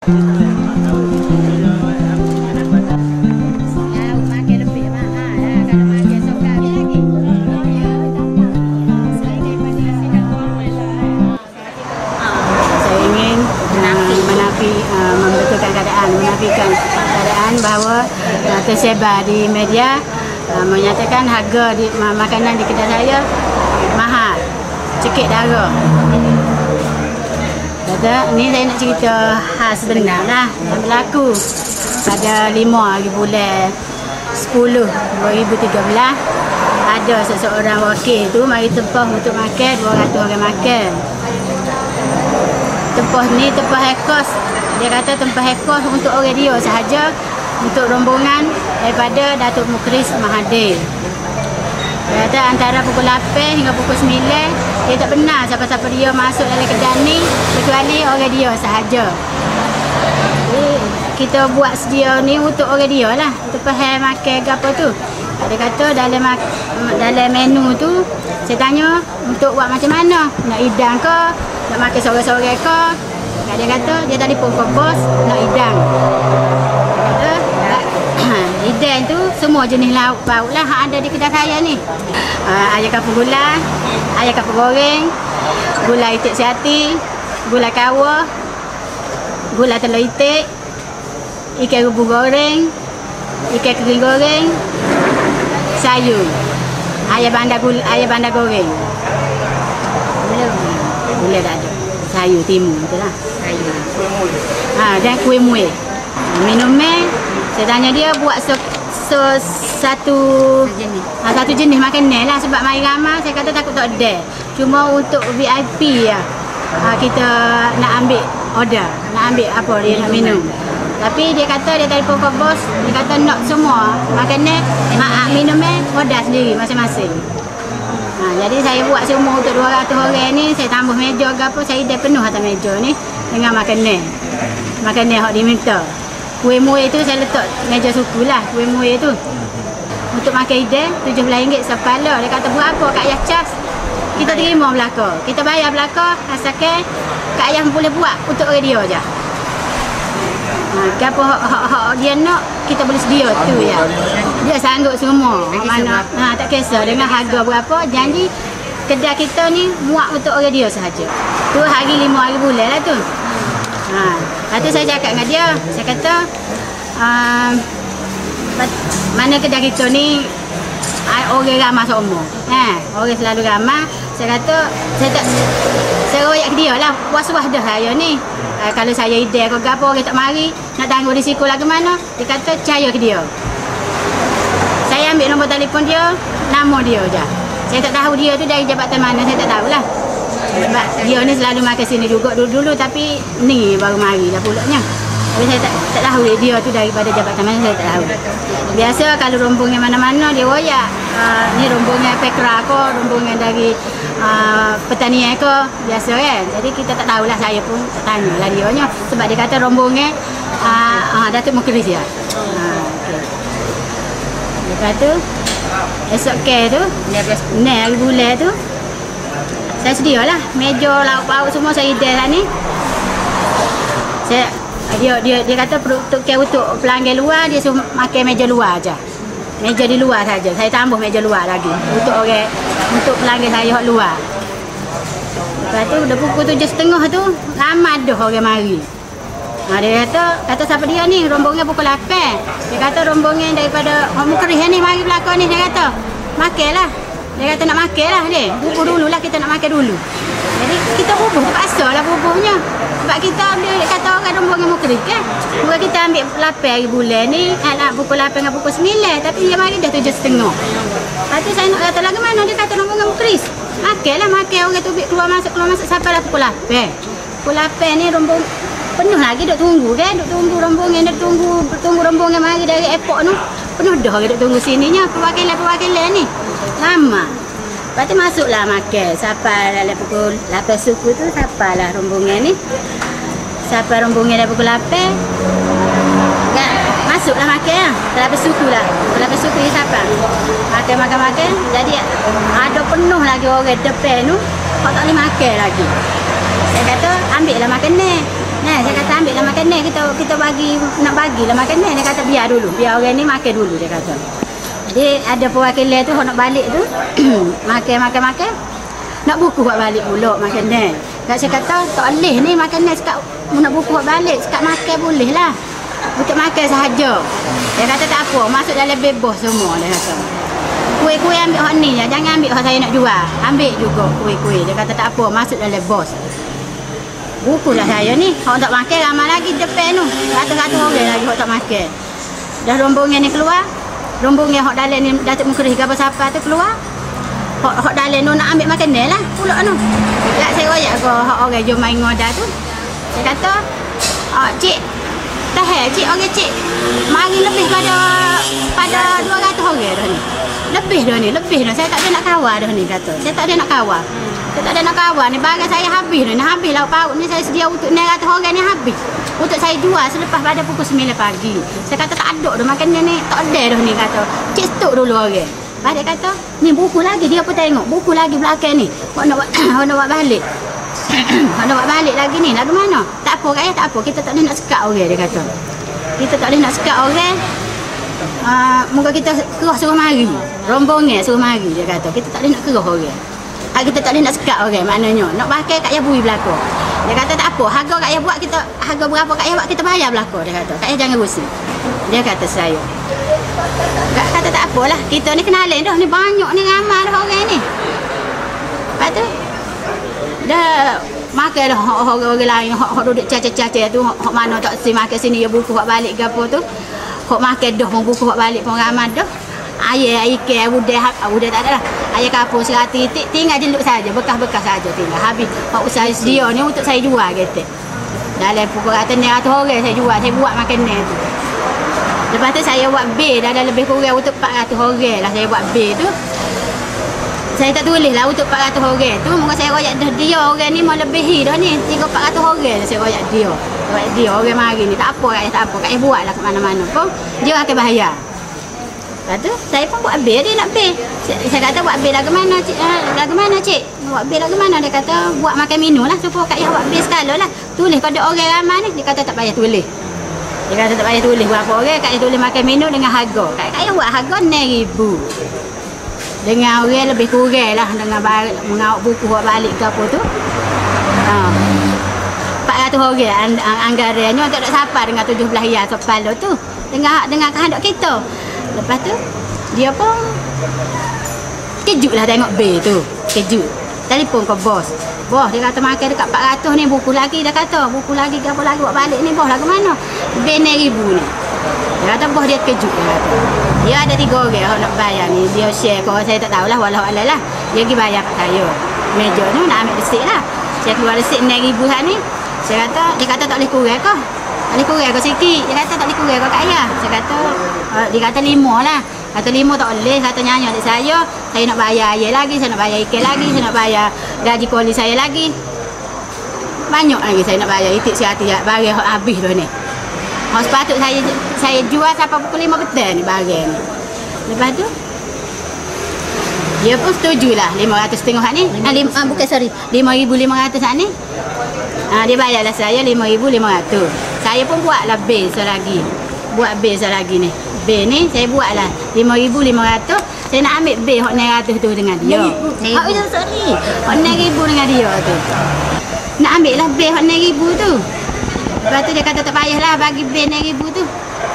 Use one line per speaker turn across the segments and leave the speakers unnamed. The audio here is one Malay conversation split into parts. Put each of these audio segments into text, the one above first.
menafikan keadaan bahawa tersebar di media menyatakan harga makanan di kedai saya mahal, cekik darah. Kata, ni saya nak cerita hal sebenar lah yang berlaku pada 5 hari bulan 10 2013. Ada seseorang wakil tu mari tempah untuk makan 200 orang makan. Tempah ni tempah ekos. Dia kata tempah ekos untuk orang dia sahaja, untuk rombongan daripada Datuk Mukhlis Mahathir. Dia kata antara pukul 8 hingga pukul 9 dia tak benar siapa-siapa dia masuk dalam kedai ni kecuali orang dia sahaja. Jadi kita buat sedia ni untuk orang dia lah, untuk faham makan ke apa tu. Dia kata dalam menu tu saya tanya untuk buat macam mana, nak hidang ke, nak makan sore-sore ke. Dia kata dia tadi pun bos nak hidang. Hidang tu semua jenis lauk pauk lah yang ada di kedai saya ni. Ayam kapur gula, ayam kapur goreng, gula itik siati, gula kawah, gula telur itik, ikan rebus goreng, ikan kering goreng, sayur, ayam bandar goreng. Gula tak ada. Sayur timun tu lah. Sayur. Dan kuih muih. Minumnya saya tanya dia buat satu jenis makanan lah, sebab mari ramai saya kata takut tak ada. Cuma untuk VIP ya. Kita nak ambil order, nak ambil apa dia nak minum. Tapi dia kata dia telefon ke bos, dia kata nak semua makanan, minumnya order sendiri masing-masing. Jadi saya buat semua untuk 200 orang ni, saya tambah meja ke apa, saya dah penuh atas meja ni dengan makanan yang diminta. Kuih muih tu saya letak meja suku lah, kuih muih tu. Untuk makan hidang RM17 sekepala. Dia kata berapa Kak Ayah cas? Kita terima belaka. Kita bayar belaka, asalkan Kak Ayah boleh buat untuk orang dia je. Apa hak dia nak, kita boleh sedia tu ya. Dia sanggup semua. Mana tak kisah dengan harga berapa, janji kedai kita ni muat untuk orang dia sahaja. Tu hari 5 hari bulan lah tu. Lepas tu saya cakap dengan dia, saya kata mana kedai kita ni orang ramai seumur. Orang selalu ramai. Saya kata saya royak ke dia lah, was-was dah saya ni. Kalau saya hidang ke apa, orang tak mari, nak tangguh risiko lah ke mana, dia kata percaya ke dia. Saya ambil nombor telefon dia, nama dia je. Saya tak tahu dia tu dari jabatan mana, saya tak tahulah. Sebab dia ni selalu makan sini juga dulu-dulu, tapi ni baru mari dah pulaknya. Tapi saya tak tahu dia tu daripada jabatan mana, saya tak tahu. Biasa kalau rombongan mana-mana dia royak. Ni rombongan pekra ke, rombongan dari pertanian ke, biasa kan. Jadi kita tak tahulah, saya pun tak tanyalah dia nya. Sebab dia kata rombongan Datuk Mukhlis ya. Okay. Lepas tu esok ke tu, ni hari bulan tu saya sedialah meja lauk pauk semua saya hidang ni. Dia kata untuk pelanggan luar dia suruh makan meja luar aja. Meja di luar saja. Saya tambah meja luar lagi untuk pelanggan saya hak luar. Lepas tu dah pukul 7.30 tu ramai dah orang mari. Dia kata siapa dia ni, rombongan pukul 8. Dia kata rombongan daripada Mukhlis ni mari belakang ni, dia kata makanlah. Dia kata nak makanlah dia. Bubuh dululah, kita nak makan dulu. Jadi kita bubuh, terpaksa lah bubuhnya. Sebab kita ambil kata orang rombongan Mukhlis kan. Bukan kita ambil 8 hari bulan ni, nak pukul 8 dengan pukul 9. Tapi dia mari dah 7.30. Lepas tu saya nak kata lah ke mana, dia kata rombongan Mukhlis. Makanlah, makan orang tu keluar masuk sampai lah pukul 8. Pukul 8 ni rombong penuh lagi duk tunggu kan, duk tunggu rombongan, tunggu rombongan mari dari airport tu. Penuh dah orang duk tunggu sininya, perwakilan ni. Lama. Lepas tu masuklah makan. Sampai dalam pukul 8 suku tu, sampailah rombongan ni. Sampai rombongan dah pukul 8. Kan? Masuklah makan lah. 8 suku lah. 8 suku ni sampai. Makan. Jadi ada penuh lagi orang depan tu. Kau tak boleh makan lagi. Saya kata, ambil lah makan ni. Nah, saya kata ambil lah makanan kita bagi nak bagilah makanan. Dia kata biar dulu, biar orang ni makan dulu dia kata. Dia ada perwakilan tu nak balik tu makan. Nak buku buat balik pula makanan. Kak saya kata tak boleh ni makanan sekat nak buku buat balik, sekat makan boleh lah. Untuk makan sahaja. Dia kata tak apa, masuk dalam bebas semua dia kata. Kuih-kuih ambil hak ni je, jangan ambil hak saya nak jual. Ambil juga kuih-kuih. Dia kata tak apa, masuk dalam bos. Buku lah saya ni. Hak tak makan ramai lagi depan tu. Ratus-ratus orang lagi hak tak makan. Dah rombongan ni keluar. Rombongan hak dalam ni Datuk Mukri ke apa-apa tu keluar. Hak dalam tu nak ambil makanan lah pulak tu. Tak saya royak ke hak orang jom main ngoda tu. Saya kata, cik, tahan cik, orang cik mari lebih pada 200 orang dah ni. Lebih dah. Saya tak ada nak kawal dah ni kata. Saya tak ada nak kawal. Saya tak ada nak kawal ni. Barang saya habis dah ni. Habis lauk pauk ni saya sedia untuk 900 orang ni habis. Untuk saya jual selepas pada pukul 9 pagi. Saya kata tak ada dah makanan ni. Tak ada dah ni kata. Cik stok dulu orang. Dia kata, ni buku lagi. Dia pun tengok. Buku lagi belakang ni. Awak nak buat balik. Awak nak buat balik lagi ni. Lagu mana? Tak apa kaya, tak apa. Kita tak boleh nak sekat orang dia kata. Kita tak boleh nak sekat orang. Moga kita kerah suruh mari. Rombongan suruh mari dia kata. Kita tak boleh nak kerah orang. Kita tak boleh nak sekat orang maknanya. Nak pakai kat Yabui belakang. Dia kata tak apa. Harga kat Yah buat kita, harga berapa kat Yah buat kita bayar belakang dia kata. Kat Yah jangan rusi. Dia kata saya. Kak kata tak apalah. Kita ni kenalan dah. Ni banyak ni ramai dah orang ni. Lepas tu dah makan dah orang lain. Hak duduk caca-caca tu. Hak mana tak si makan sini. Dia buku hak balik ke apa tu. Hak makan dah pun buku hak balik pun ramai dah. Ayah ikan udah tak ada lah. Ayah kapur serati tinggal jeluk saja, bekas-bekas saja tinggal. Habis hak usaha dia ni untuk saya jual kata. Dalam pukul kata 900 orang saya jual, saya buat makanan tu. Lepas tu saya buat bil dah lebih kurang untuk 400 orang lah saya buat bil tu. Saya tak tulis lah untuk 400 orang tu. Mungkin saya royak dia orang ni mau lebihi dah ni. 300-400 orang saya royak dia. Royak dia orang mari ni. Tak apa tak apa. Kak buat lah ke mana-mana pun. Dia akan bayar. Lepas tu saya pun buat bil, dia nak bil. Saya kata buat bil lagu mana cik? Lagu mana cik? Buat bil lagu mana? Dia kata buat makan minum lah. Supaya Kak Yah buat bil sekali lah. Tulis pada orang ramai ni. Dia kata tak payah tulis. Dia kata tak payah tulis berapa orang. Kak Yah tulis makan minum dengan harga. Kak Yah buat harga 9,000. Dengan orang lebih kurang lah. Dengan mengawak buku buat balik ke apa tu. 400 orang anggarannya tak ada siapa dengan 17 riyal kepala tu. Dengan kehendak kita. Lepas tu dia pun kejut lah tengok bil tu. Kejut. Telefon ke bos. Bos dia kata makan dekat 400 ni buku lagi dia kata. Buku lagi ke apa lagi buat balik ni bos lagu mana? Bil 9,000 ni. Dia kata bos dia kejut dia kata. Dia ada 3 orang yang nak bayar ni. Dia share kau saya tak tahulah walau alai lah. Dia pergi bayar kat saya. Meja tu nak ambil resit lah. Saya keluar resit 9,000 ni. Saya kata dia kata tak boleh kurang ke? Tak boleh kurang ke sikit. Dia kata tak boleh kurang ke Kak Yah. Saya kata dia kata 5 lah. Kata 5 tak boleh. Kata nyanyi adik saya nak bayar air lagi, saya nak bayar ikan lagi, saya nak bayar gaji koli saya lagi. Banyak lagi saya nak bayar. Itik siati barang habis dah ni. Sepatut saya jual sampai pukul 5 petang ni barang ni. Lepas tu dia pun setuju lah 500 ni. Bukan sorry 5,500 ni. Dia bayarlah saya 5,500. Saya pun buatlah bil selagi. Buat bil selagi ni. Bil ni saya buatlah 5,500. Saya nak ambil bil hak 900 tu dengan dia. Hak sorry. Hak 9,000 dengan dia tu. Nak ambil lah bil hak 9,000 tu. Lepas tu dia kata tak payahlah bagi bil 9,000 tu.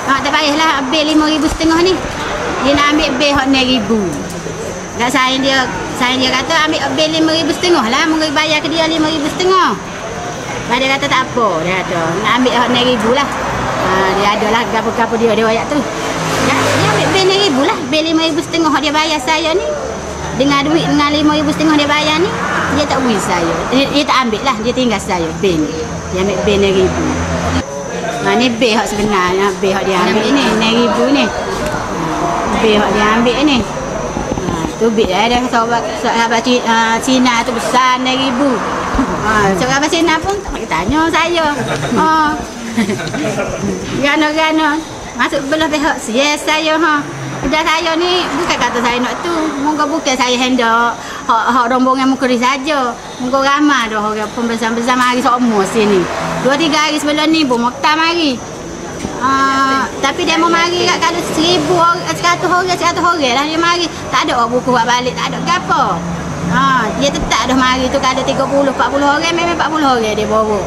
Tak payahlah bil 5,500 ni. Dia nak ambil bil hak 9,000. Dan saya dia kata ambil bil 5,500 lah. Mungkin bayar ke dia 5,500. Dia kata tak apa. Dia kata nak ambil hak 9,000 lah. Dia ada lah gapo-gapo dia ayat tu. Dia ambil bil 9,000 lah. Bil 5,500 dia bayar saya ni. Dengan duit dengan 5,500 dia bayar ni. Dia tak beri saya. Dia tak ambil lah. Dia tinggal saya bil ni. Dia ambil bil 9,000. Ni bil hak sebenarnya. Bil hak dia ambil ni 9,000 ni. Bil hak dia ambil ni. Tu bil ada sahabat Cina tu besar 9,000. Sahabat Cina pun tak payah tanya saya. Gana-gana masuk belah pihak yes saya Udah saya ni bukan kata saya nak tu. Moga bukan saya hendak hak rombongan Mukri saja. Moga ramai dah orang pembesar-besar mari semua sini. 2-3 hari sebelum ni pun Mokhtar mari. Tapi dia mau mari kat kalau 1,000 orang, 100 orang lah dia mari. Tak ada orang buku buat balik, tak ada gapo. Dia tetap dah mari tu kalau 30-40 orang, memang 40 orang dia bawa.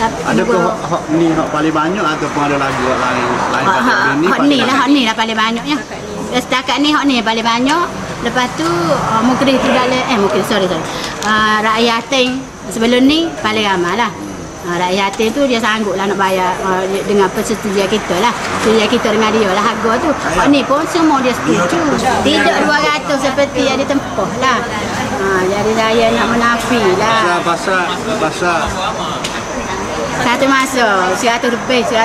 Adakah hak ni hak paling banyak ataupun ada lagi hak lain selain pada ni?
Hak ni lah paling banyaknya. Setakat ni hak ni paling banyak. Lepas tu Mukris tu dalam Mukris sorry. Rakyat yatim sebelum ni paling ramai lah. Rakyat yatim tu dia sanggup lah nak bayar dengan persetujuan kita lah. Persetujuan kita dengan dia lah harga tu. Hak ni pun semua dia setuju. Tidak 200 seperti yang ditempuh lah. Jadi saya nak menafi lah.
Pasal
satu masa 100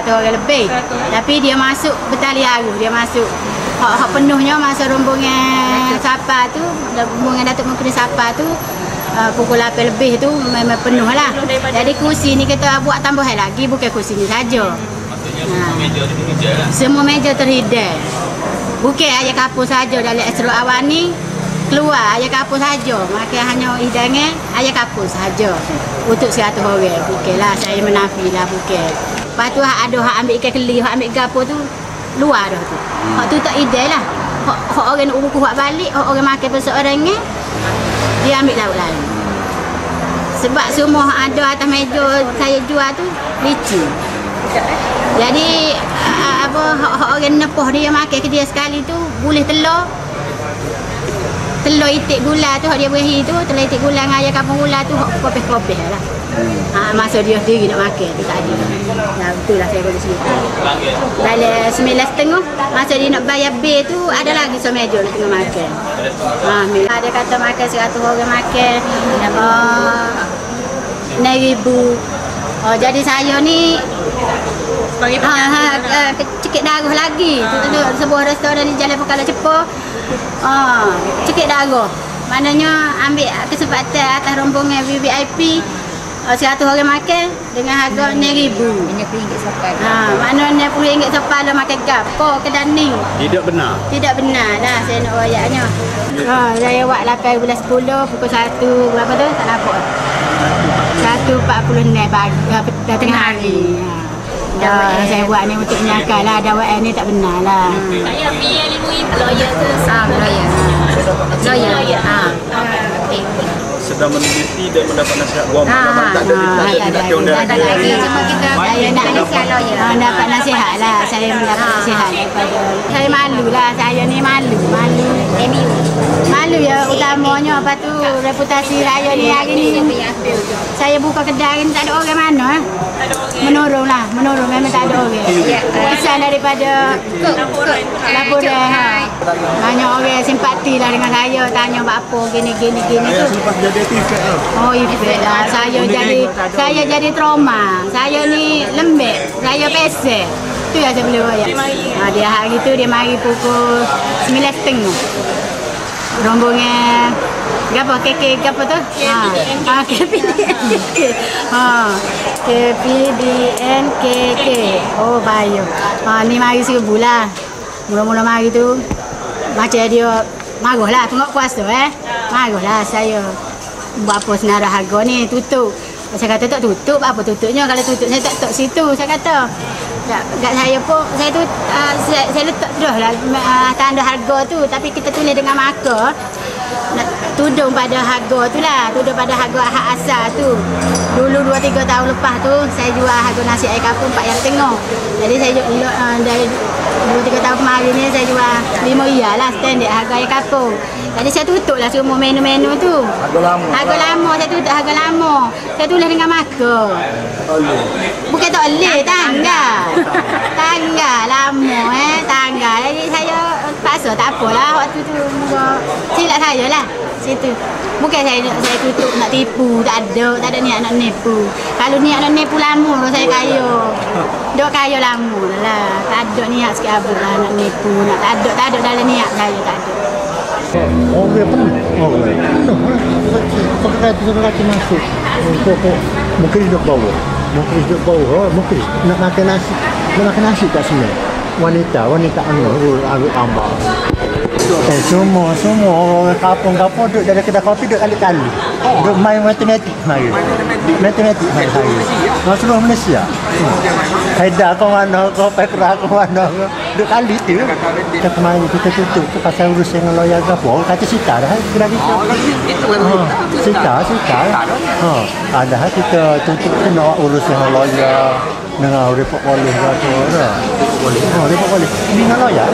orang lebih. Tapi dia masuk bertaliaru, dia masuk hak penuhnya masa rombongan Sapa tu, rombongan Datuk Mukris Sapa tu pukul 8 lebih tu memang penuh lah. Jadi kursi ni kita buat tambahan lagi, bukan kursi ni saja. Semua meja terhidang. Bukan ayat kapur saja dalam Esro Awan ni keluar ayat kapur saja, maka hanya hidangnya ayat kapur saja untuk 100 orang. Bukanlah saya menafilah, bukan. Lepas tu ada hak ambil ikan keli, hak ambil gapo tu luar dah tu. Hak tu tak ideal lah. Hak orang nak buku hak balik, hak orang makan perseorang ni dia ambil lauk lain. Sebab semua ada atas meja saya jual tu licin. Jadi hak orang nepoh dia makan ke dia sekali tu boleh telur itik gula tu hak dia berahi tu, telur itik gula dengan ayam kampung gula tu hak kopeh-kopeh lah. Masa dia sendiri nak makan tu tak ada. Betul lah saya boleh cerita. Dalam 9.30 masa dia nak bayar bil tu ada lagi semeja nak tengah makan. Dia kata makan 100 orang makan 9,000. Jadi saya ni cekik darah lagi. Sebuah restoran di Jalan Pekala Cepo. Cekik darah. Maknanya ambil kesempatan atas rombongan VIP 100 orang makan dengan harga RM9,000. RM90 sepal. Maknanya RM10 sepal makan gapo kedai ni.
Tidak benar.
Tidak benar lah saya nak royaknya. Saya buat 8 bulan 10 pukul 1 berapa tu tak nampak. 1.46 pagi tengah hari. Saya buat ni untuk menyangkal lah dakwaan ni tak benar lah.
Saya biar RM5,000 lawyer tu. Lawyer.
Sedang meneliti dan mendapat nasihat guam. Tak ada
lagi. Cuma kita saya nak nasihat lawyer. Dapat nasihat lah. Saya mendapat nasihat daripada. Saya malu lah. Saya ni malu. Malu ya utamanya. Lepas tu reputasi saya ni hari ni. Saya buka kedai ni tak ada orang mana. Menurun memang tak ada orang. Kesan daripada laporan. Banyak orang simpati lah dengan saya, tanya apa gini tu.
Lepas jadi efek lah.
Efek lah. Saya jadi trauma. Saya ni lembek, saya pesek. Tu yang saya boleh royak. Dia hari tu dia mari pukul 9.30. Rombongan apa KK apa tu? KPDN KK. Bayu. Ni mari 1,000 lah. Mula-mula mari tu macam dia marah lah tengok puasa marah lah saya buat apa senarai harga ni tutup. Saya kata tak tutup, apa tutupnya? Kalau tutup saya tak situ, saya kata. Kat saya pun saya tu saya letak dah lah tanda harga tu, tapi kita tulis dengan marker nak tudung pada harga tu lah, tudung pada harga hak asal tu. Dulu 2-3 tahun lepas tu saya jual harga nasi air kapur 4 yang tengah. Jadi saya dari 2-3 tahun kemarin ni saya jual RM5 lah standard harga air kapur. Jadi saya tutup lah semua menu-menu tu. Harga lama saya tutup harga lama. Saya tulis dengan marker. Bukan tak boleh, tangga lama tangga. Jadi saya paksa tak apalah waktu tu silap saya lah situ. Bukan saya tutup nak tipu, tak ada niat nak nipu. Kalau niat nak nipu lama saya kaya. Dok kaya lama lah. Tak ada niat sikit abang lah nak nipu, tak ada dalam niat saya tak ada.
Orang penuh. Pakai tu lelaki masuk. Mungkin duduk bawah. Mungkin nak makan nasi. Nak makan nasi tak semua. Wanita ambil tambah. Semua orang kampung-kampung duduk dari kedai kopi duduk kali-kali. Duduk main matematik mari. Matematik mari hari. Seluruh Malaysia. Haida kau mana, kau Pekra kau mana. Duduk kali tu. Kita kemarin kita tutup tu pasal urus dengan lawyer ke apa. Kata Sita dah kedai kita. Sita. Ada kita tutup kena urus dengan lawyer. Dengan report polis ke apa. Report polis. Ini dengan lawyer.